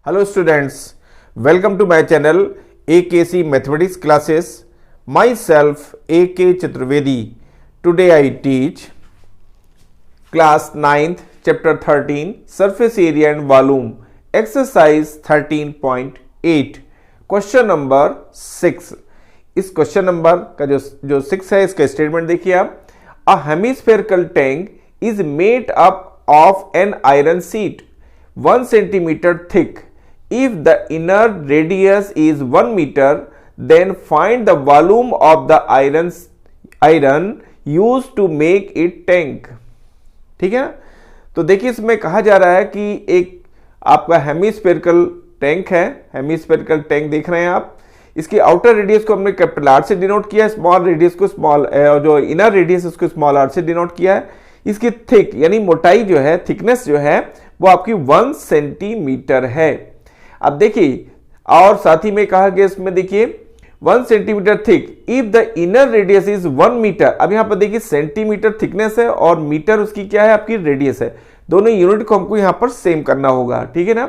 Hello students, welcome to my channel AKC Mathematics Classes. Myself AK Chaturvedi. Today I teach class 9th chapter 13 surface area and volume exercise 13.8 question number 6। इस question number का जो 6 है इसका statement देखिए आप। A hemispherical tank is made up of an iron sheet 1 centimeter thick. If the inner radius is 1 meter, then find the volume of the iron used to make it tank. ठीक है ना। तो देखिए इसमें कहा जा रहा है कि एक आपका हेमिस्फेरिकल टैंक है। हेमिस्फेरिकल टैंक देख रहे हैं आप। इसकी आउटर रेडियस को हमने कैपिटल आर से डिनोट किया है, स्मॉल रेडियस को स्मॉल, जो इनर रेडियस उसको स्मॉल आर से डिनोट किया है। इसकी थिक यानी मोटाई जो है, थिकनेस जो है वो आपकी 1 सेंटीमीटर है। अब देखिए और साथ ही में कहा गया इसमें देखिए 1 centimetre thick if the inner radius is 1 metre. अब यहां पर देखिए सेंटीमीटर थिकनेस है और मीटर उसकी क्या है आपकी रेडियस है। दोनों यूनिट को हमको यहां पर सेम करना होगा, ठीक है ना।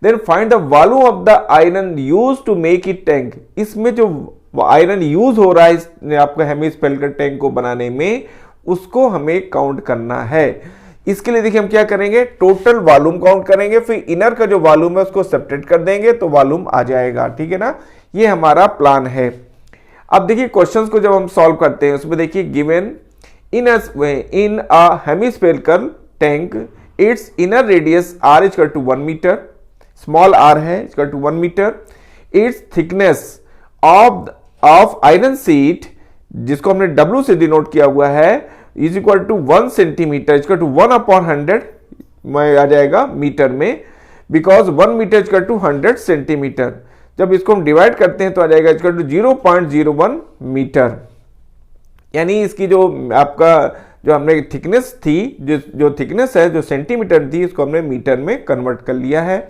Then find the volume of the iron use to make it tank. इसमें जो आयरन यूज हो रहा है आपका हेमिस्फेरिकल टैंक को बनाने में, उसको हमें काउंट करना है। इसके लिए देखिए हम क्या करेंगे, टोटल वॉल्यूम काउंट करेंगे, फिर इनर का जो वॉल्यूम है उसको सेपरेट कर देंगे तो वॉल्यूम आ जाएगा, ठीक है ना। ये हमारा प्लान है। अब देखिए क्वेश्चंस को जब हम सॉल्व करते हैं उसमें देखिए given in a hemispherical tank its inner radius r equal to 1 metre, small r है equal to 1 metre. Its thickness of iron sheet जिसको हमने W से डिनोट किया हुआ है is equal to 1 centimetre equal to 1/100 में आ जाएगा मीटर में, because 1 metre equal to 100 centimetre. जब इसको हम डिवाइड करते हैं तो आ जाएगा इक्वल टू 0.01 मीटर। यानी इसकी जो आपका जो हमने थिकनेस थी, जो थिकनेस है जो सेंटीमीटर थी, इसको हमने मीटर में कन्वर्ट कर लिया है।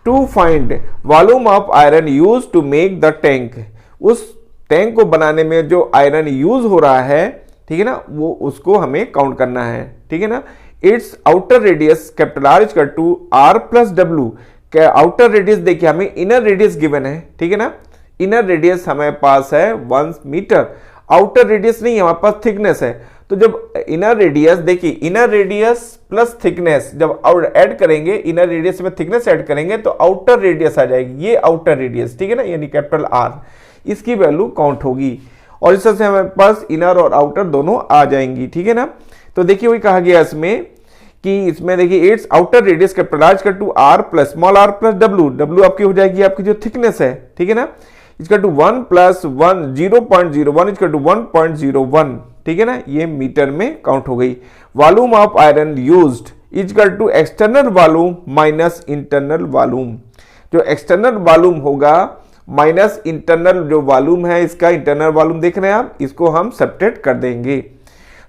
To find volume of iron use to make the tank. उस टैंक को बनाने में जो आयरन यूज हो रहा है, ठीक है ना, वो उसको हमें काउंट करना है, ठीक है ना। Its outer radius capital R equal to R plus W. Outer radius देखिए हमें इनर रेडियस गिवन है, ठीक है ना। इनर रेडियस हमारे पास है 1 मीटर, आउटर रेडियस नहीं, हमारे पास थिकनेस है। तो जब इनर रेडियस देखिए, इनर रेडियस प्लस थिकनेस जब ऐड करेंगे, इनर रेडियस में थिकनेस ऐड करेंगे तो आउटर रेडियस आ जाएगी, ये आउटर रेडियस, ठीक है ना, यानी कैपिटल आर, इसकी वैल्यू काउंट होगी और इस तरह से हमारे पास इनर और आउटर दोनों आ जाएंगी, ठीक है ना। तो देखिए वही कहा गया इसमें कि इसमें देखिए its outer radius capital R equal to R plus small R plus W. W आपकी हो जाएगी आपकी जो थिकनेस है, ठीक है ना, equal to 1 plus 1 0.01 equal to 1.01, ठीक है ना। ये मीटर में काउंट हो गई। Volume of iron used equal to external volume minus internal volume. जो एक्सटर्नल वॉल्यूम होगा माइनस इंटरनल जो वॉल्यूम है, इसका इंटरनल वॉल्यूम देख रहे हैं आप, इसको हम सब्ट्रैक्ट कर देंगे।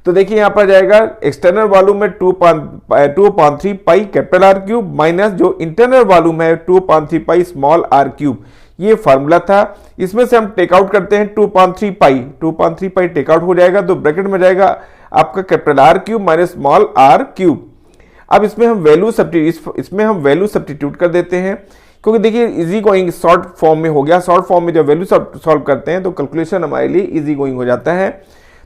तो देखिए यहां पर जाएगा एक्सटर्नल वॉल्यूम में 2/3 pi capital R cube minus जो इंटरनल वॉल्यूम है 2/3 पाई स्मॉल आर क्यूब। ये फॉर्मूला था, इसमें से हम टेक आउट करते हैं 2/3 पाई टेक आउट हो जाएगा तो ब्रैकेट में जाएगा आपका capital R cube minus small are cube. अब इसमें हम वैल्यू सब्स्टिट्यूट कर देते हैं, क्योंकि देखिए इजी गोइंग शॉर्ट फॉर्म में हो गया। शॉर्ट फॉर्म में जब वैल्यू सॉल्व करते हैं तो कैलकुलेशन हमारे लिए इजी गोइंग हो जाता है।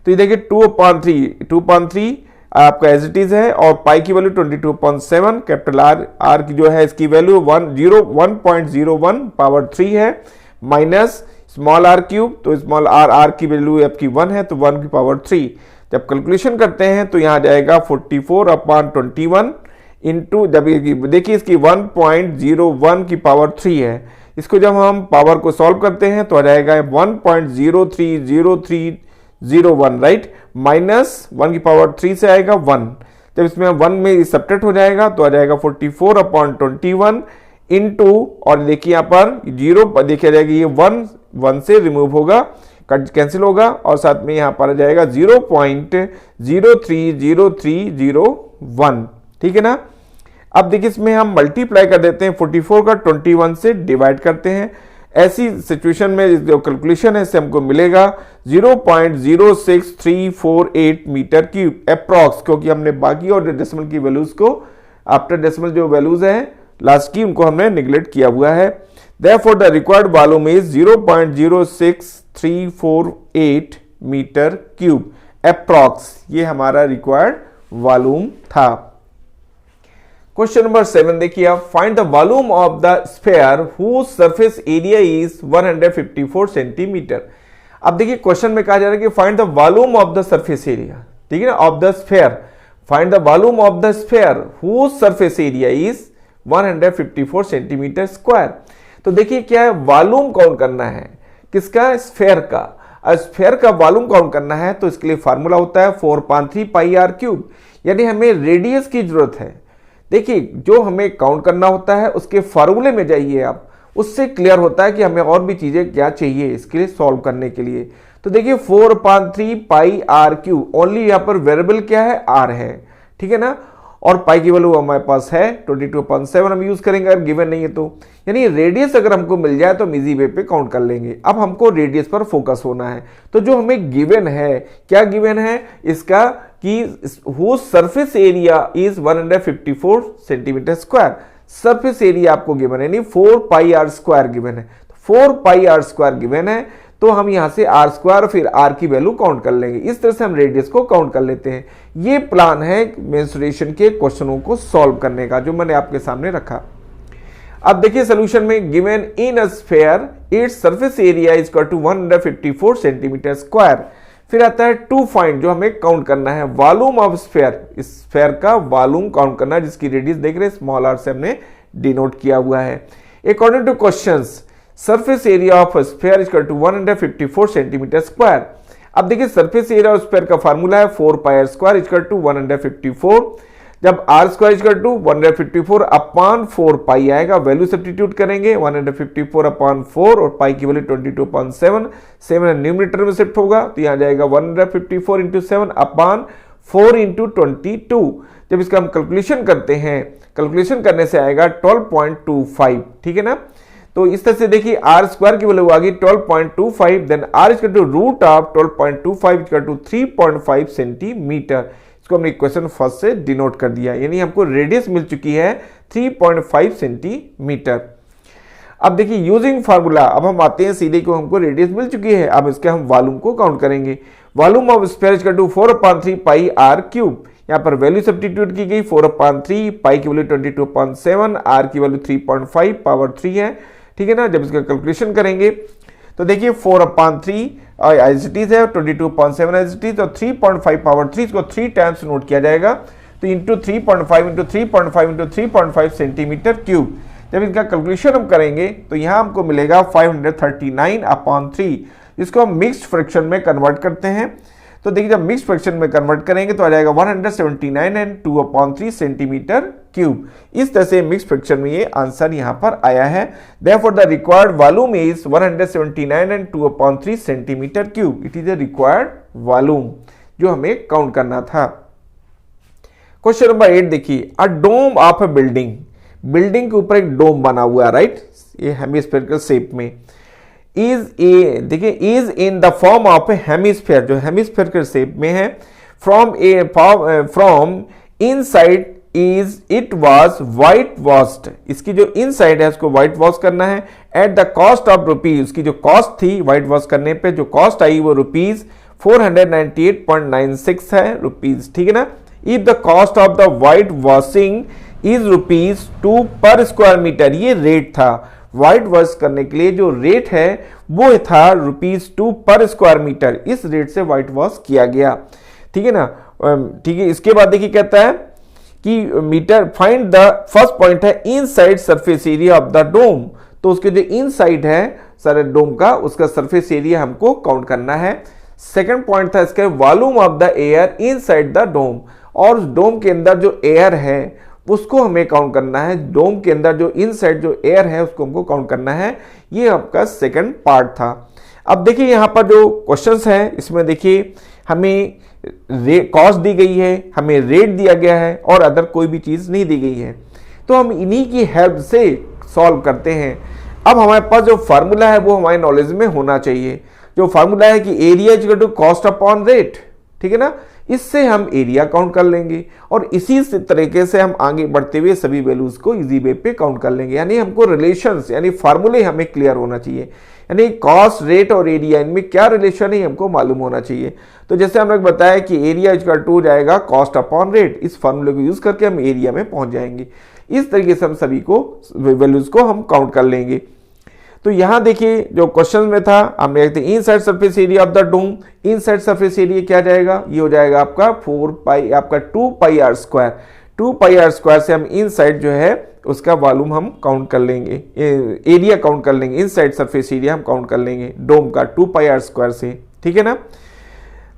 तो ये देखिए 2/3 आपका एज इट इज है और पाई की वैल्यू 22.7, कैपिटल आर की जो है इसकी वैल्यू 1.01 पावर 3 है माइनस स्मॉल आर क्यूब, तो स्मॉल आर की वैल्यू आपकी 1 है तो 1 की पावर 3। जब कैलकुलेशन करते हैं तो यहाँ जाएगा 44/21 इंटू, जब देखिए इसकी 1.01 की पावर 3 है, इसको जब हम पावर को सॉल्व करते हैं तो आ जाएगा 1.030301, राइट, माइनस 1 की पावर 3 से आएगा 1। जब इसमें 1 में सब्ट्रैक्ट हो जाएगा तो आ जाएगा 44/21 इंटू, और देखिए यहाँ पर 0 देखिए जाएगी, ये 1 से रिमूव होगा, कट कैंसिल होगा और साथ में यहाँ पर आ जाएगा 0.030301, ठीक है ना। अब देखिए इसमें हम मल्टीप्लाई कर देते हैं, 44 का 21 से डिवाइड करते हैं। ऐसी सिचुएशन में जो कैलकुलेशन है इससे हमको मिलेगा 0.06348 मीटर क्यूब अप्रॉक्स, क्योंकि हमने बाकी और डेसिमल की वैल्यूज को आफ्टर डेसिमल जो वैल्यूज है लास्ट की उनको हमने निगलेक्ट किया हुआ है। Therefore the required volume is 0.06348 metre cube approx, ये हमारा रिक्वायर्ड वॉल्यूम था। क्वेश्चन नंबर 7 देखिए आप, find the volume of the sphere whose surface area is 154 centimetre. अब देखिए क्वेश्चन में कहा जा रहा है कि find the volume of the surface area, ठीक है ना, of the sphere. Find the volume of the sphere whose surface area is 154 centimetre square. तो देखिए क्या है, वॉल्यूम काउंट करना है किसका, स्फीयर का। स्फीयर का वॉल्यूम काउंट करना है तो इसके लिए फार्मूला होता है 4/3 पाई आर क्यूब, यानी हमें रेडियस की जरूरत है। देखिए जो हमें काउंट करना होता है उसके फार्मूले में जाइए आप, उससे क्लियर होता है कि हमें और भी चीजें क्या चाहिए इसके लिए सॉल्व करने के लिए। तो देखिए 4/3 पाई आर क्यूब, ओनली यहाँ पर वेरिएबल क्या है, आर है, ठीक है ना, और पाई की वैल्यू हमारे पास है 22/7 हम यूज करेंगे अगर गिवन नहीं है तो, यानी रेडियस अगर हमको मिल जाए तो हम इजी वे पे काउंट कर लेंगे। अब हमको रेडियस पर फोकस होना है, तो जो हमें गिवन है, क्या गिवन है इसका कि whose surface area is 154 centimetre square. Surface area आपको गिवन है, यानी 4 पाई आर स्क्वायर गिवन है, 4 पाई आर स्क्वायर गिवन है, तो हम यहां से आर स्क्वायर फिर आर की वैल्यू काउंट कर लेंगे। इस तरह से हम रेडियस को काउंट कर लेते हैं। ये प्लान है मेंसुरेशन के क्वेश्चनों को सॉल्व करने का जो मैंने आपके सामने रखा। अब देखिए सोल्यूशन में, given in a sphere its surface area is equal to 154 centimetre square. फिर आता है टू फाइंड, जो हमें काउंट करना है वॉल्यूम ऑफ स्फीयर, इस स्फीयर का वॉल्यूम काउंट करना है जिसकी रेडियस देख रहे हैं स्मॉल आर से हमने डिनोट किया हुआ है। According to questions surface area of sphere is equal to 154 centimetre square. अब देखिए सरफेस एरिया ऑफ स्फीयर का फार्मूला है 4 pi r square is equal to 154। जब r square is equal to 154 upon 4 pi आएगा, value substitute करेंगे 154 upon 4 और pi की value 22/7, 7 numerator में शिफ्ट होगा तो यहां जाएगा 154 इंटू 7 अपॉन 4 इंटू 22। जब इसका हम कैलकुलेशन करते हैं, कैलकुलेशन करने से आएगा 12.25, ठीक है ना। तो इस तरह से देखिए आर स्क्वायर की वैल्यू आ गई 12.25, then R is equal to root of 12.25 equal to 3.5 centimetre. इसको हमने इक्वेशन फर्स्ट से डिनोट कर दिया, यानी हमको रेडियस मिल चुकी है 3.5 सेंटीमीटर। अब देखिए यूजिंग फार्मूला, अब हम आते हैं सीधे को, हमको रेडियस मिल चुकी है, अब इसके हम वॉल्यूम को काउंट करेंगे। Volume of sphere is equal to 4/3 pi are cube. यहाँ पर वैल्यू सब्स्टिट्यूट की गई 4/3, पाई की वैल्यू 22/7, आर की वैल्यू 3.5 पावर 3 है, ठीक है ना। जब इसका कैलकुलेशन करेंगे तो देखिए 4/3 एज इट इज है, 22/7 एज इट इज, और 3.5 पावर 3 इसको 3 टाइम्स नोट किया जाएगा, तो into 3.5 into 3.5 into 3.5 centimetre cube. जब इसका कैलकुलेशन हम करेंगे तो यहाँ हमको मिलेगा 539/3, जिसको हम मिक्स्ड फ्रैक्शन में कन्वर्ट करते हैं। तो देखिए जब मिक्स फ्रैक्शन में कन्वर्ट करेंगे तो आ जाएगा 179 एंड 2/3 सेंटीमीटर क्यूब। इस तरह से मिक्स फ्रैक्शन में ये आंसर यहां पर आया है। Therefore the required volume is 179 and 2/3 centimetre cube. It is a required volume जो हमें काउंट करना था। क्वेश्चन नंबर 8 देखिए, अ डोम ऑफ अ बिल्डिंग, बिल्डिंग के ऊपर एक डोम बना हुआ है, राइट, ये हेमिस्फेरिकल शेप में। देखिए is in the form of A hemisphere, जो हेमिस्फेरिकल शेप में है। From inside is it was white washed, इसकी जो इनसाइड है उसको व्हाइट वॉश करना है। At the cost of rupees, उसकी जो कॉस्ट थी व्हाइट वॉश करने पे जो कॉस्ट आई वो रुपीज 498.96 है रुपीज, ठीक है ना। If the cost of the white washing is rupees 2 पर स्क्वायर मीटर, ये रेट था व्हाइट वॉश करने के लिए, जो रेट है वो था रुपीज 2 पर स्क्वायर मीटर, इस रेट से व्हाइट वॉश किया गया, ठीक है ना। ठीक है, इसके बाद देखिए कहता है कि metre find the first point है inside surface area of the dome, तो उसके जो इनसाइड है सर डोम का उसका सरफेस एरिया हमको काउंट करना है। सेकंड पॉइंट था इसका volume of the air inside the dome, और डोम के अंदर जो एयर है उसको हमें काउंट करना है। डोम के अंदर जो इनसाइड जो एयर है उसको हमको काउंट करना है। ये आपका सेकंड पार्ट था। अब देखिए यहाँ पर जो क्वेश्चंस है इसमें देखिए हमें कॉस्ट दी गई है, हमें रेट दिया गया है और अदर कोई भी चीज नहीं दी गई है, तो हम इन्हीं की हेल्प से सॉल्व करते हैं। अब हमारे पास जो फार्मूला है वो हमारे नॉलेज में होना चाहिए। जो फार्मूला है कि area is equal to cost upon rate, ठीक है ना। इससे हम एरिया काउंट कर लेंगे और इसी तरीके से हम आगे बढ़ते हुए सभी वैल्यूज को इजी वे पे काउंट कर लेंगे। यानी हमको रिलेशंस यानी फार्मूले हमें क्लियर होना चाहिए, यानी कॉस्ट, रेट और एरिया इनमें क्या रिलेशन है हमको मालूम होना चाहिए। तो जैसे हमने बताया कि एरिया इक्वल टू हो जाएगा कॉस्ट अपॉन रेट, इस फार्मूले को यूज करके हम एरिया में पहुंच जाएंगे। इस तरीके से हम सभी को वैल्यूज को हम काउंट कर लेंगे। तो यहां देखिए जो क्वेश्चन में था हमने देखते inside surface area of the dome, inside surface area क्या जाएगा, ये हो जाएगा आपका 4 पाई आपका 2 pi r square. 2 pi r square से हम इनसाइड जो है उसका वॉल्यूम हम काउंट कर लेंगे, एरिया काउंट कर लेंगे, इनसाइड सरफेस एरिया हम काउंट कर लेंगे डोम का 2 पाई आर स्क्वायर से, ठीक है ना।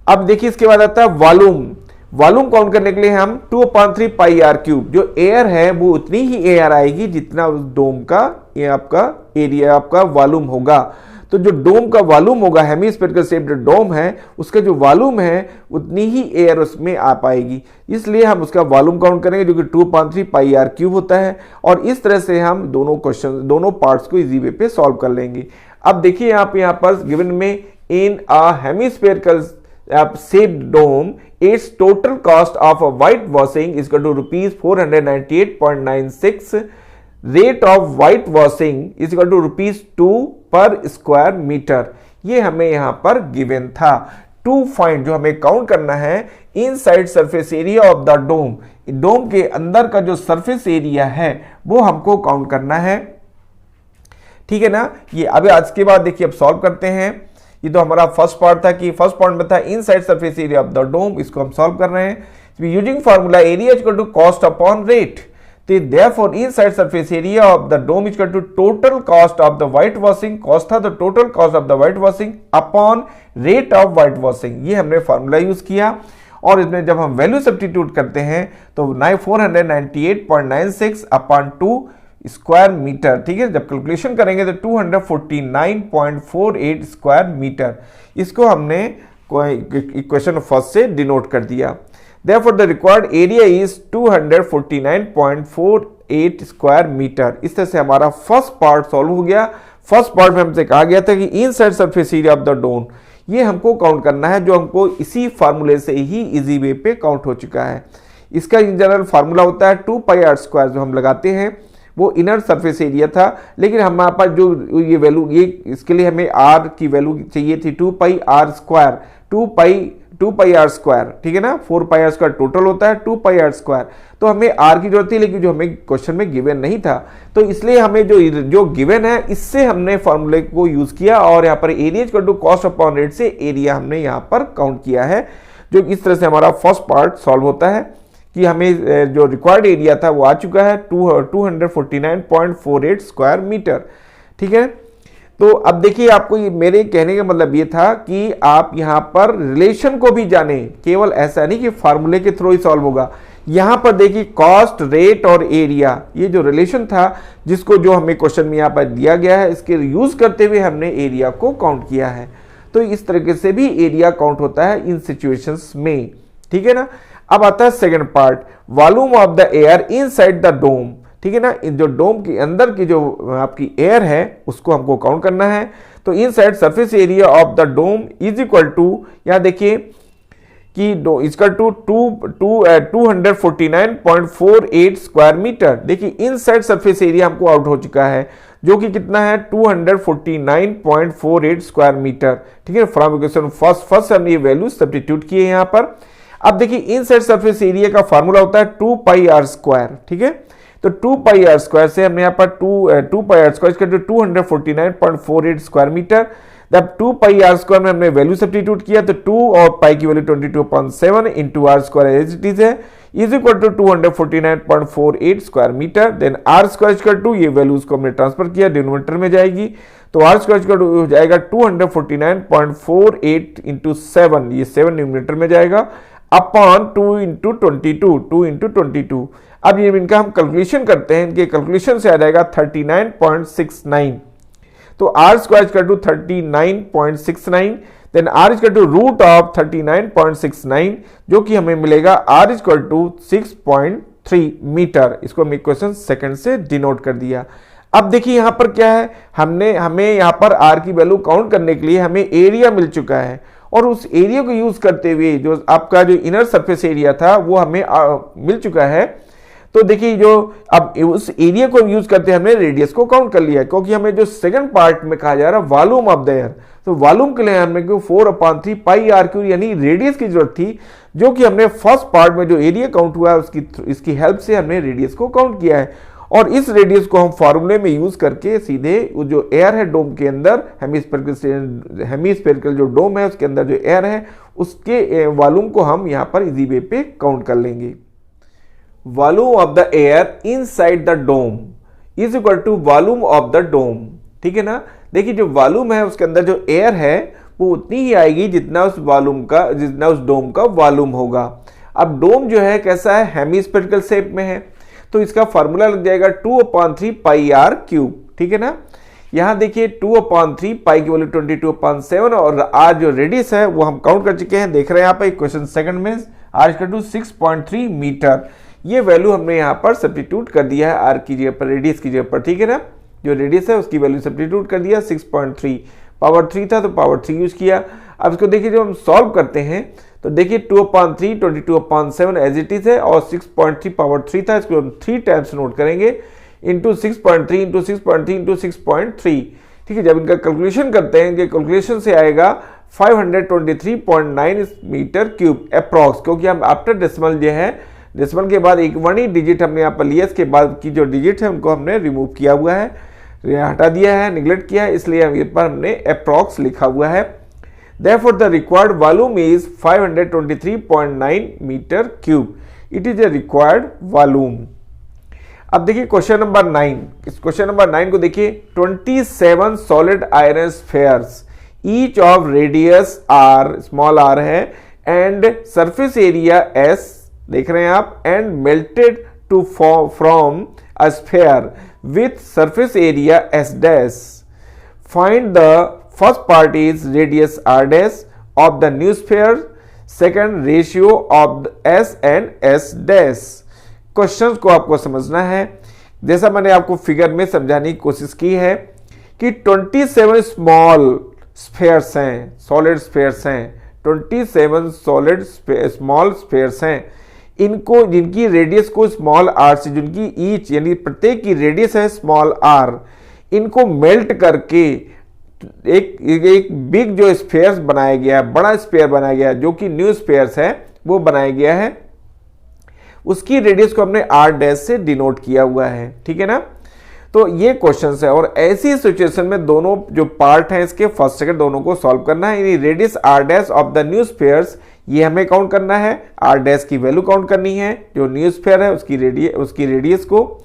अब देखिए इसके बाद आता है वॉल्यूम। वॉल्यूम काउंट करने के लिए हम 2/3 पाई आर क्यूब, जो एयर है वो उतनी ही एयर आएगी जितना उस डोम का ये आपका एरिया आपका वॉल्यूम होगा। तो जो डोम का वॉल्यूम होगा, हेमिस्फेरिकल शेप्ड डोम है, उसका जो वॉल्यूम है उतनी ही एयर उसमें आ पाएगी, इसलिए हम उसका वॉल्यूम काउंट करेंगे जो कि 2/3 पाई आर क्यूब होता है। और इस तरह से हम दोनों क्वेश्चन दोनों पार्ट्स को इजी वे पे सॉल्व कर लेंगे। अब देखिए आप यहाँ पर गिवन में इन a hemispherical shaped dome, its total cost of a white washing is equal to rupees 498.96. Rate of white washing is equal to rupees 2 per square meter. ये हमें यहां पर गिवन था। 2 फाइंड जो हमें काउंट करना है inside surface area of the dome, dome के अंदर का जो सरफेस एरिया है वो हमको काउंट करना है, ठीक है ना। ये अभी आज के बाद देखिए अब सॉल्व करते हैं। ये तो हमारा फर्स्ट पार्ट था कि फर्स्ट पॉइंट में था inside surface area of the dome, इसको हम सॉल्व कर रहे हैं using formula area equal to cost upon rate. तो therefore inside surface area of the dome equal to total cost of the white washing, cost था तो total cost of the white washing upon rate of white washing, ये हमने formula use किया। और इसमें जब हम वैल्यू सब्स्टिट्यूट करते हैं तो 498.96 अपॉन 2 स्क्वायर मीटर, ठीक है। जब कैलकुलेशन करेंगे तो 249.48 स्क्वायर मीटर, इसको हमने इक्वेशन फर्स्ट से डिनोट कर दिया। Therefore, the required area is 249.48 square metre. इस तरह से हमारा फर्स्ट पार्ट सॉल्व हो गया। फर्स्ट पार्ट में हमसे कहा गया था कि inside surface area of the dome, ये हमको काउंट करना है, जो हमको इसी फार्मूले से ही इजी वे पे काउंट हो चुका है। इसका इन जनरल फार्मूला होता है 2 पाई आर स्क्वायर, जो हम लगाते हैं वो इनर सरफेस एरिया था, लेकिन हमारे पास जो ये वैल्यू ये इसके लिए हमें आर की वैल्यू चाहिए थी 2 pi r square, 2 pi r square, ठीक है ना। 4 पाई आर स्क्वायर टोटल होता है 2 पाई आर स्क्वायर, तो हमें आर की जरूरत थी, लेकिन जो हमें क्वेश्चन में गिवन नहीं था, तो इसलिए हमें जो गिवन है इससे हमने फॉर्मूले को यूज किया और यहाँ पर area equal to cost upon rate से एरिया हमने यहाँ पर काउंट किया है। जो इस तरह से हमारा फर्स्ट पार्ट सॉल्व होता है कि हमें जो रिक्वायर्ड एरिया था वो आ चुका है 249.48 स्क्वायर मीटर, ठीक है। तो अब देखिए आपको ये मेरे कहने का मतलब ये था कि आप यहाँ पर रिलेशन को भी जाने, केवल ऐसा नहीं कि फार्मूले के थ्रू ही सॉल्व होगा। यहाँ पर देखिए कॉस्ट, रेट और एरिया, ये जो रिलेशन था जिसको जो हमें क्वेश्चन में यहाँ पर दिया गया है, इसके यूज करते हुए हमने एरिया को काउंट किया है। तो इस तरीके से भी एरिया काउंट होता है इन सिचुएशंस में, ठीक है ना। अब आता है second part, volume of the air inside the dome, ठीक है ना। जो डोम के अंदर की जो आपकी एयर है उसको हमको काउंट करना है। तो inside surface area of the dome is equal to, यहाँ देखिए कि इक्वल टू 249.48 स्क्वायर मीटर। देखिए इनसाइड सरफेस एरिया हमको आउट हो चुका है, जो कि कितना है 249.48 स्क्वायर मीटर, ठीक है। फ्रॉम इक्वेशन फर्स्ट हमने ये वैल्यू सब्स्टिट्यूट किए यहाँ पर। अब देखिए इनसाइड सरफेस एरिया का फार्मूला होता है 2 पाई आर स्क्वायर, ठीक है। तो 2 पाई आर स्क्वायर से हमने यहाँ पर 2 pi r square 249.48 square metre. जब 2 पाई आर स्क्वायर में हमने वैल्यू सब्स्टिट्यूट किया तो 2 और पाई की value 22.7 into r square as it is है, is equal to 249.48 square metre. Then r square equal to, ये वैल्यूज को हमने ट्रांसफर किया, डिनोमिनेटर में जाएगी, तो आर स्क्वायर इक्वल टू हो जाएगा 249.48 इंटू 7, ये 7 न्यूमिनेटर में जाएगा, अपॉन 2 इंटू 22। अब ये इनका हम कैलकुलेशन करते हैं, इनके कैलकुलेशन से आ जाएगा 39.69। तो R square equal to 39.69, then R equal to root of 39.69, जो कि हमें मिलेगा आर इक्वल टू 6.3 मीटर। इसको हम इक्वेशन सेकंड से डिनोट कर दिया। अब देखिए यहां पर क्या है, हमें यहां पर आर की वैल्यू काउंट करने के लिए हमें एरिया मिल चुका है, और उस एरिया को यूज करते हुए जो आपका जो इनर सरफेस एरिया था वो हमें मिल चुका है। तो देखिए जो अब उस एरिया को यूज करते हमने रेडियस को काउंट कर लिया, क्योंकि हमें जो सेकंड पार्ट में कहा जा रहा है वॉल्यूम ऑफ द एयर, तो वॉल्यूम के लिए हमने 4/3 पाई आर क्यूब यानी रेडियस की जरूरत थी, जो कि हमने फर्स्ट पार्ट में जो एरिया काउंट हुआ है इसकी हेल्प से हमने रेडियस को काउंट किया है। और इस रेडियस को हम फॉर्मूले में यूज करके सीधे जो एयर है डोम के अंदर, हेमीस्फेरिकल जो डोम है उसके अंदर जो एयर है उसके वॉल्यूम को हम यहां पर इजी वे पे काउंट कर लेंगे। Volume of the air inside the dome is equal to volume of the dome. ठीक है ना, देखिए जो वॉल्यूम है उसके अंदर जो एयर है वो उतनी ही आएगी जितना उस डोम का वॉल्यूम होगा। अब डोम जो है कैसा है, हेमीस्फेरिकल शेप में है, तो इसका फॉर्मूला लग जाएगा 2/3 पाई आर क्यूब। ठीक है ना, यहां देखिए 2/3 पाई की वैल्यू 22/7 और आर जो रेडियस है वो हम काउंट कर चुके हैं, देख रहे हैं यहाँ पे क्वेश्चन सेकंड में आर इक्वल टू 6.3 मीटर। ये वैल्यू हमने यहाँ पर सब्स्टिट्यूट कर दिया है आर की जगह पर, रेडियस की जगह पर। ठीक है ना, जो रेडियस है उसकी वैल्यू सब्स्टिट्यूट कर दिया, 6.3 पावर 3 था तो पावर 3 यूज किया। अब इसको देखिए जब हम सॉल्व करते हैं तो देखिए 2/3 22/7 एज इट इज है और 6.3 पावर 3 था, इसको हम 3 टाइम्स नोट करेंगे इंटू 6.3 इंटू 6.3 इंटू 6.3। ठीक है, जब इनका कैलकुलेशन करते हैं कि कैलकुलेशन से आएगा 523.9 मीटर क्यूब अप्रॉक्स, क्योंकि हम आफ्टर डेसिमल जो है डेसिमल के बाद एक 1 ही डिजिट हमने यहाँ पर लिया, इसके बाद की जो डिजिट है उनको हमने रिमूव किया हुआ है, हटा दिया है, निगलेक्ट किया है, इसलिए हम यहाँ पर हमने अप्रॉक्स लिखा हुआ है। Therefore, the required volume is 523.9 metre cube. It is a required volume. अब देखिए क्वेश्चन नंबर 9, इस क्वेश्चन नंबर 9 को देखिए 27 solid iron spheres each of radius R, small R है, एंड सरफेस एरिया एस, देख रहे हैं आप, and melted to from a sphere with surface area S dash. Find the first part is radius r dash of the new sphere, second ratio of s and s dash। Questions को आपको समझना है, जैसा मैंने आपको figure में समझाने की कोशिश की है कि 27 स्मॉल स्फेयर्स हैं, सॉलिड स्फेयर्स हैं, 27 सॉलिड स्मॉल स्फेयर्स हैं, इनको जिनकी रेडियस को स्मॉल आर से, जिनकी ईच यानी प्रत्येक की रेडियस है स्मॉल आर, इनको मेल्ट करके एक बिग जो स्फेयर्स बनाया गया है, बड़ा स्फेयर बनाया गया है, जो कि न्यू स्फेयर्स है वो बनाया गया है, उसकी रेडियस को हमने आर डैश से डिनोट किया हुआ है। ठीक है ना, तो ये क्वेश्चंस है और ऐसी सिचुएशन में दोनों जो पार्ट हैं इसके फर्स्ट सेकंड दोनों को सॉल्व करना है। यानी radius R dash of the new spheres ये हमें काउंट करना है, आर डैश की वैल्यू काउंट करनी है जो न्यू स्फेयर है उसकी रेडियस को।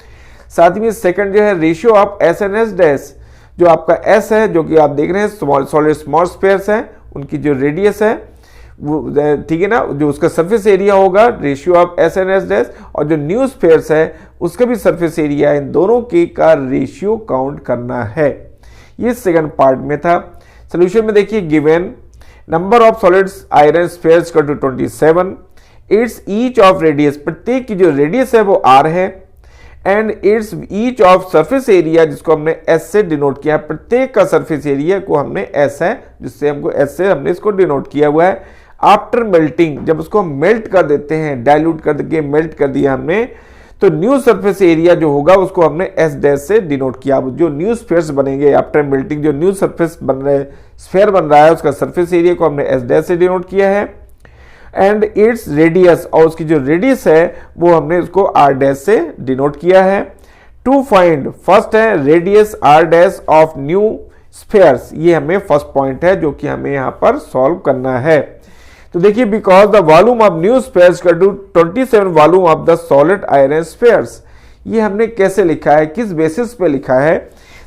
साथ में सेकंड जो है ratio of S and S dash, जो आपका एस है जो कि आप देख रहे हैं सॉलिड स्मॉल स्फेयर्स हैं, उनकी जो रेडियस है वो, ठीक है ना, जो उसका सरफेस एरिया होगा ratio of S and S dash, और जो न्यू स्फेयर्स है उसका भी सरफेस एरिया, इन दोनों के का रेशियो काउंट करना है। ये सेकंड पार्ट में था। सोल्यूशन में देखिए given number of solid iron spheres का 27, इट्स ईच ऑफ रेडियस, प्रत्येक की जो रेडियस है वो आर है, and it's each of surface area जिसको हमने एस से डिनोट किया है, प्रत्येक का सरफेस एरिया को हमने एस है जिससे हमको एस से हमने इसको डिनोट किया हुआ है। आफ्टर मेल्टिंग, जब उसको मेल्ट कर देते हैं, डाइल्यूट कर देके मेल्ट कर दिया हमने, तो न्यू सरफेस एरिया जो होगा उसको हमने एस डैश से डिनोट किया। जो न्यू स्फेयर्स बनेंगे आफ्टर मेल्टिंग, जो न्यू सरफेस बन रहे स्फेयर बन रहा है उसका सरफेस एरिया को हमने एस डैश से डिनोट किया है, एंड इट्स रेडियस, और उसकी जो रेडियस है वो हमने उसको आर डैश से डिनोट किया है। टू फाइंड, फर्स्ट है radius R dash of new spheres, ये हमें फर्स्ट पॉइंट है जो कि हमें यहां पर सॉल्व करना है। तो देखिए because the volume of new spheres का 27 volume of the solid iron spheres, ये हमने कैसे लिखा है, किस बेसिस पे लिखा है।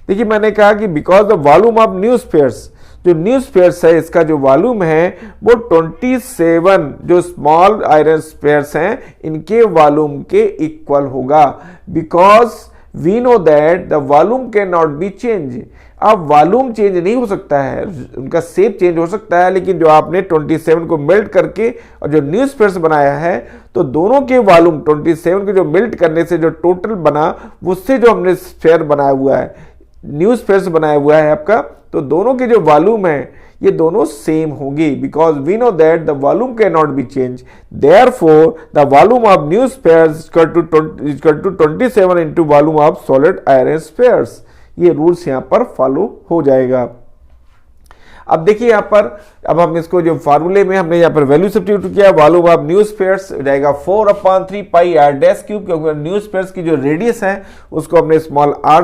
देखिए मैंने कहा कि because the volume of new spheres, जो न्यू स्फेयर्स है इसका जो वॉल्यूम है वो 27 जो स्मॉल आयरन स्फेयर्स हैं इनके वॉल्यूम के इक्वल होगा, because we know that the volume can not be change. अब वॉल्यूम चेंज नहीं हो सकता है, उनका शेप चेंज हो सकता है, लेकिन जो आपने 27 को मेल्ट करके और जो न्यू स्फेयर्स बनाया है तो दोनों के वॉल्यूम 27 के जो मेल्ट करने से जो टोटल बना उससे जो हमने स्फेयर बनाया हुआ है, न्यू स्फेयर्स बनाया हुआ है आपका, तो दोनों के जो वॉल्यूम है ये दोनों सेम होंगे, because we know that the volume can not be change, therefore the volume of new spheres equal to 27 into volume of solid iron spheres. ये रूल्स यहाँ पर फॉलो हो जाएगा। अब देखिए यहाँ पर, अब हम इसको जो फार्मूले में हमने यहाँ पर वैल्यू सब्स्टिट्यूट किया, वॉल्यूम ऑफ न्यू स्फीयर्स हो जाएगा 4/3 पाई आर डैश क्यूब, क्योंकि न्यू स्फीयर्स की जो रेडियस है उसको हमने स्मॉल आर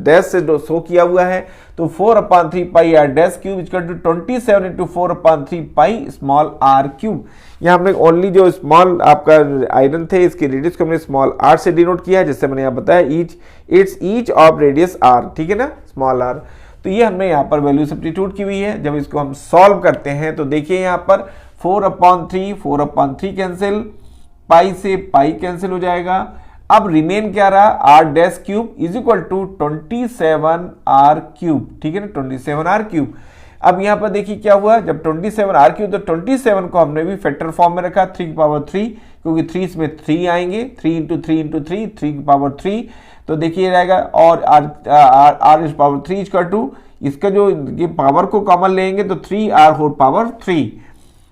डैश से शो किया हुआ है, तो 4/3 pi r dash cube equal to 27 into 4/3 pi small are cube. यहाँ हमने ओनली जो स्मॉल आपका आयरन थे इसके रेडियस को हमने स्मॉल आर से डिनोट किया है, जैसे मैंने यहाँ बताया ईच ऑफ रेडियस आर, ठीक है ना, स्मॉल आर। तो ये हमने यहाँ पर वैल्यू सब्स्टिट्यूट की हुई है। जब इसको हम सॉल्व करते हैं तो देखिए यहाँ पर 4/3 कैंसिल, पाई से पाई कैंसिल हो जाएगा। अब रिमेन क्या रहा, R dash cube is equal to 27 R cube, ठीक है ना, 27 आर क्यूब। अब यहाँ पर देखिए क्या हुआ, जब 27 आर क्यूब, तो 27 को हमने भी फैक्टर फॉर्म में रखा 3/3, क्योंकि 3 इसमें 3 आएंगे, 3 इंटू 3 इंटू 3, 3/3, तो देखिए रहेगा, और R is power 3 equal to, इसका जो ये पावर को कॉमन लेंगे तो 3r होल पावर 3,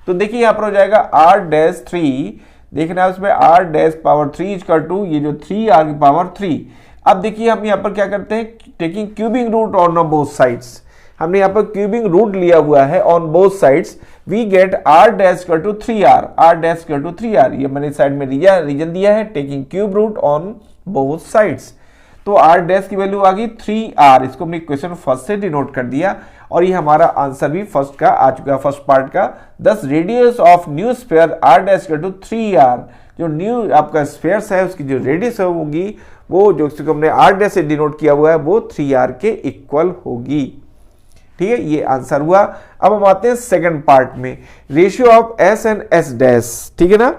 तो देखिए यहाँ पर हो जाएगा r डैश 3, देखना है उसमें r dash power 3 equal to ये जो 3r की पावर 3। अब देखिए हम यहाँ पर क्या करते हैं, taking cubing root on both sides, हमने यहाँ पर क्यूबिंग रूट लिया हुआ है on both sides, we get r dash equal to 3r, r dash equal to 3r, ये मैंने साइड में रीजन दिया है, taking cube root on both sides, तो r डैश की वैल्यू आ गई 3r, इसको हमने क्वेश्चन फर्स्ट से डिनोट कर दिया, और ये हमारा आंसर भी फर्स्ट का आ चुका, फर्स्ट पार्ट का। Thus radius of new sphere r dash equal to 3r, जो न्यू आपका स्फीयर्स है उसकी जो रेडियस होगी वो जो हमने r डैश से डिनोट किया हुआ है वो 3r के इक्वल होगी, ठीक है, ये आंसर हुआ। अब हम आते हैं सेकंड पार्ट में, ratio of s and s dash, ठीक है ना,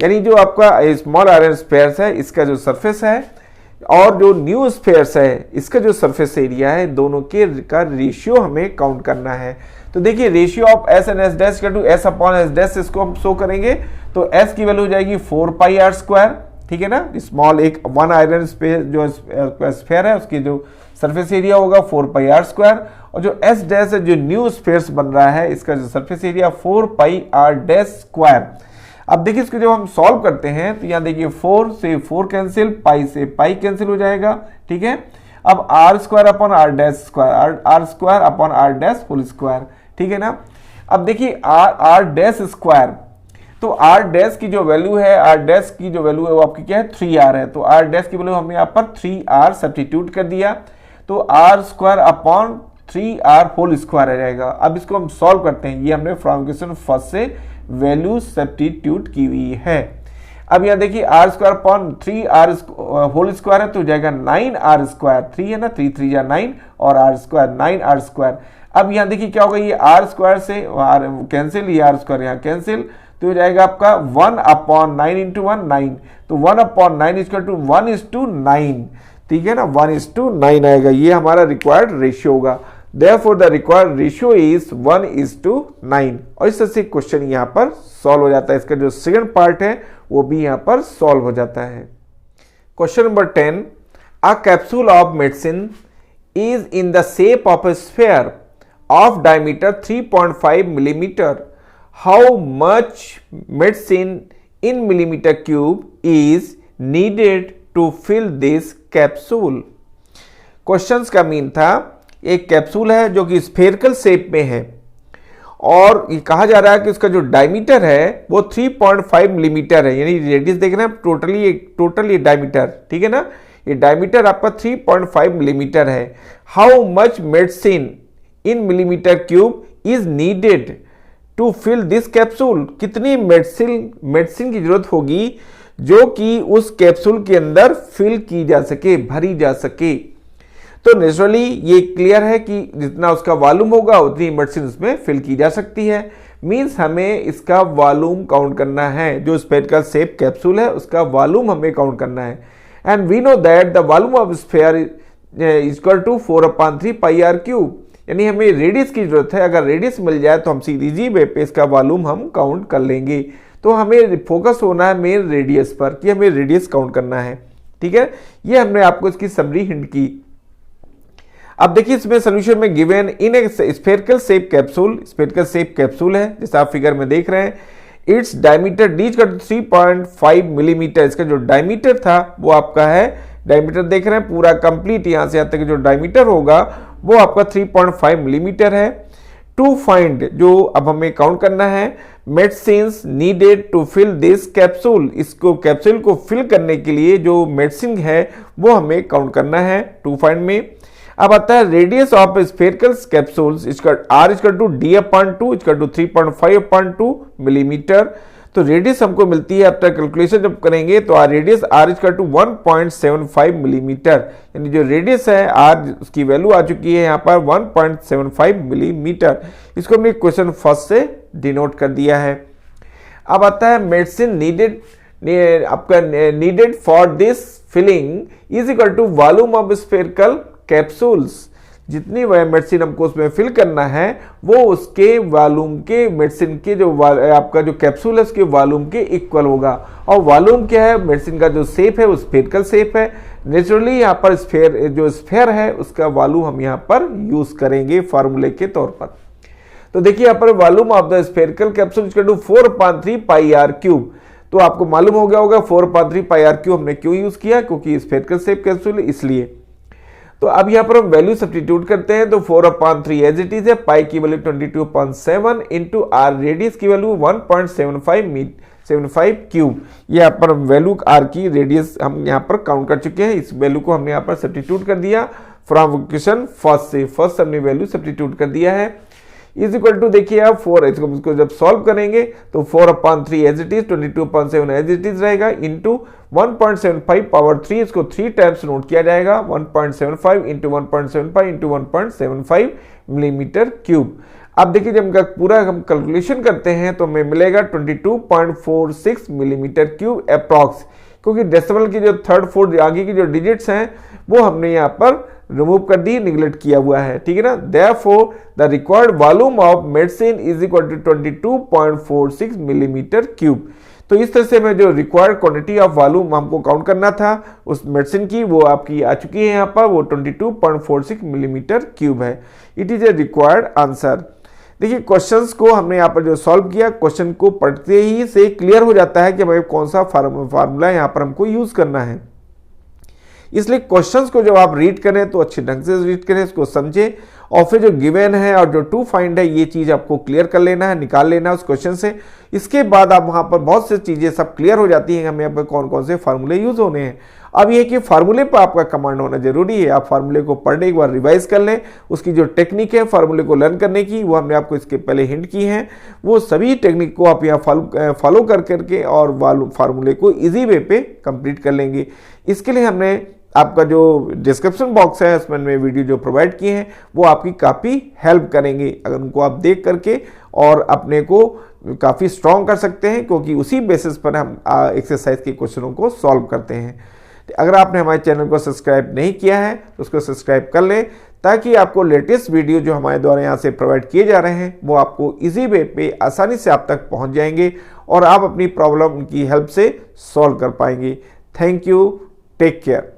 यानी जो आपका स्मॉल आयरन स्फीयर्स है इसका जो सरफेस है और जो न्यू स्फीयर्स है इसका जो सरफेस एरिया है, दोनों के का रेशियो हमें काउंट करना है। तो देखिए ratio of s and s dash to s upon s dash, इसको हम शो करेंगे, तो s की वैल्यू हो जाएगी 4πr², ठीक है ना, स्मॉल एक वन आयरन स्फीयर जो स्फीयर है उसकी जो सरफेस एरिया होगा 4πr², और जो s डैश है जो न्यू स्फीयर्स बन रहा है इसका जो सरफेस एरिया 4πr²। अब देखिए इसको जब हम सॉल्व करते हैं तो यहाँ देखिए 4 से 4 कैंसिल, पाई से पाई कैंसिल हो जाएगा, ठीक है। अब r² upon r dash square, r² upon r dash whole square, ठीक है ना। अब देखिए r डैश स्क्वायर, तो r डैश की जो वैल्यू है, r डैश की जो वैल्यू है वो आपकी क्या है 3r है, तो r डैश की वैल्यू हमने यहाँ पर 3r सब्स्टिट्यूट कर दिया, तो r² upon 3r whole square आ जाएगा। अब इसको हम सॉल्व करते हैं, ये हमने फ्रॉम क्वेश्चन फर्स्ट से वैल्यू सब्स्टिट्यूट की हुई है। अब यहाँ देखिए r² upon 3r whole square है तो हो जाएगा 9r², 3 है ना, 3 3 या 9 और r², 9r²। अब यहाँ देखिए क्या होगा, ये r² से कैंसिल, ये r² यहाँ कैंसिल, तो हो जाएगा आपका 1/9 इंटू 1 9, तो 1/9 इक्वल टू 1:9, ठीक है ना, 1:9 आएगा, ये हमारा रिक्वायर्ड रेशियो होगा। Therefore the required ratio is 1:9, और इस तरह से क्वेश्चन यहाँ पर सॉल्व हो जाता है। इसका जो सेकंड पार्ट है वो भी यहाँ पर सॉल्व हो जाता है। Question number 10, a capsule of medicine is in the shape of a sphere of diameter 3.5 millimetre, how much medicine in millimetre cube is needed to fill this capsule. Question का mean था, एक capsule है जो कि spherical shape में है और ये कहा जा रहा है कि उसका जो डायमीटर है वो 3.5 मिलीमीटर है, यानी रेडियस देख रहे हैं टोटली डायमीटर, ठीक है ना, ये डायमीटर आपका 3.5 मिलीमीटर है। How much medicine in millimetre cube is needed to fill this capsule, कितनी मेडिसिन की जरूरत होगी जो कि उस कैप्सूल के अंदर फिल की जा सके, भरी जा सके। तो नेचुरली ये क्लियर है कि जितना उसका वॉल्यूम होगा उतनी मेडिसिन उसमें फिल की जा सकती है, मींस हमें इसका वॉल्यूम काउंट करना है, जो स्फेरिकल शेप कैप्सूल है उसका वॉल्यूम हमें काउंट करना है। And we know that the volume of sphere is equal to 4/3 πr³, यानी हमें रेडियस की जरूरत है, अगर रेडियस मिल जाए तो हम सीधी जी वे पे इसका वॉल्यूम हम काउंट कर लेंगे। तो हमें फोकस होना है मेन रेडियस पर कि हमें रेडियस काउंट करना है, ठीक है, ये हमने आपको इसकी समरी हिंट की। अब देखिए इसमें सोल्यूशन में गिवन इन ए spherical shape capsule, spherical shape capsule है जैसा आप फिगर में देख रहे हैं। इट्स डायमीटर डी का 3.5 मिलीमीटर, इसका जो डायमीटर था वो आपका है, डायमीटर देख रहे हैं पूरा कंप्लीट यहां से यहां तक जो डायमीटर होगा वो आपका 3.5 मिलीमीटर है। टू फाइंड, जो अब हमें काउंट करना है, medicines needed to fill this capsule, इसको कैप्सूल को फिल करने के लिए जो मेडिसिन है वो हमें काउंट करना है टू फाइंड में। अब आता है रेडियस ऑफ स्फेरिकल कैप्सूल्स, इसका r equal to d/2 equal to 3.5/2 millimetre. तो रेडियस हमको मिलती है, अब तक कैलकुलेशन जब करेंगे तो radius r equal to 1.75 millimetre, यानी जो रेडियस है r उसकी वैल्यू आ चुकी है यहाँ पर 1.75 मिलीमीटर। इसको हमने क्वेश्चन फर्स्ट से डिनोट कर दिया है। अब आता है मेडिसिन नीडेड, आपका needed for this filling is equal to volume of spherical capsules, जितनी मेडिसिन हमको उसमें फिल करना है वो उसके वॉल्यूम के, मेडिसिन के जो आपका जो कैप्सूल है उसके वॉल्यूम के इक्वल होगा। और वॉल्यूम क्या है, मेडिसिन का जो शेप है वो स्फेरिकल शेप है। नेचुरली यहाँ पर स्फेयर, जो स्फेयर है उसका वॉल्यूम हम यहाँ पर यूज करेंगे फार्मूले के तौर पर। तो देखिए यहाँ पर volume of the spherical capsule equal to 4/3 pi are cube. तो आपको मालूम हो गया होगा 4/3 पाई आर क्यूब हमने क्यों यूज किया, क्योंकि स्फेरिकल शेप कैप्सूल इसलिए। तो अब यहाँ पर हम वैल्यू सब्स्टिट्यूट करते हैं, तो 4/3 एज इट इज है, पाई की वैल्यू 22.7 इंटू आर, रेडियस की वैल्यू 1.75 क्यूब। यहाँ पर हम वैल्यू आर की रेडियस हम यहाँ पर काउंट कर चुके हैं, इस वैल्यू को हमने यहाँ पर सब्स्टिट्यूट कर दिया फ्रॉम क्वेश्चन फर्स्ट से, फर्स्ट हमने वैल्यू सब्स्टिट्यूट कर दिया है। इज इक्वल टू देखिए आप 4, इसको जब सॉल्व करेंगे तो 4/3 as it is, 22.7 as it is रहेगा, इंटू 1.75 पावर 3, इसको 3 टाइम्स नोट किया जाएगा, 1.75 इंटू 1.75 इंटू 1.75 मिलीमीटर क्यूब। अब देखिए जब इनका पूरा हम कैलकुलेशन करते हैं तो हमें मिलेगा 22.46 मिलीमीटर क्यूब अप्रॉक्स, क्योंकि डेसिमल की जो थर्ड फोर्थ आगे की जो डिजिट्स हैं वो हमने यहाँ पर रिमूव कर दी, निगलेक्ट किया हुआ है, ठीक है ना। Therefore the required volume of medicine is equal to 22.46 millimetre cube. तो इस तरह से हमें जो रिक्वायर्ड क्वांटिटी ऑफ वॉल्यूम हमको काउंट करना था उस मेडिसिन की, वो आपकी आ चुकी है यहाँ पर, वो 22.46 मिलीमीटर क्यूब है। It is a required answer. देखिए क्वेश्चंस को हमने यहाँ पर जो सॉल्व किया, क्वेश्चन को पढ़ते ही से क्लियर हो जाता है कि भाई कौन सा फार्मूला यहाँ पर हमको यूज करना है। इसलिए क्वेश्चंस को जब आप रीड करें तो अच्छे ढंग से रीड करें, इसको समझें, और फिर जो गिवन है और जो टू फाइंड है ये चीज आपको क्लियर कर लेना है, निकाल लेना है उस क्वेश्चन से। इसके बाद आप वहां पर बहुत सी चीजें सब क्लियर हो जाती हैं, हमें यहाँ पर कौन कौन से फार्मूले यूज होने हैं। अब ये कि फार्मूले पर आपका कमांड होना जरूरी है, आप फार्मूले को पढ़ एक बार रिवाइज कर लें, उसकी जो टेक्निक है फार्मूले को लर्न करने की वो हमने आपको इसके पहले हिंट की है, वो सभी टेक्निक को आप यहाँ फॉलो कर करके और फार्मूले को ईजी वे पे कंप्लीट कर लेंगे। इसके लिए हमने आपका जो डिस्क्रिप्शन बॉक्स है उसमें मैं वीडियो जो प्रोवाइड किए हैं वो आपकी काफ़ी हेल्प करेंगे, अगर उनको आप देख करके और अपने को काफ़ी स्ट्रॉन्ग कर सकते हैं, क्योंकि उसी बेसिस पर हम एक्सरसाइज के क्वेश्चनों को सॉल्व करते हैं। अगर आपने हमारे चैनल को सब्सक्राइब नहीं किया है तो उसको सब्सक्राइब कर लें, ताकि आपको लेटेस्ट वीडियो जो हमारे द्वारा यहाँ से प्रोवाइड किए जा रहे हैं वो आपको इजी वे पे आसानी से आप तक पहुँच जाएंगे और आप अपनी प्रॉब्लम उनकी हेल्प से सॉल्व कर पाएंगे। Thank you, take care.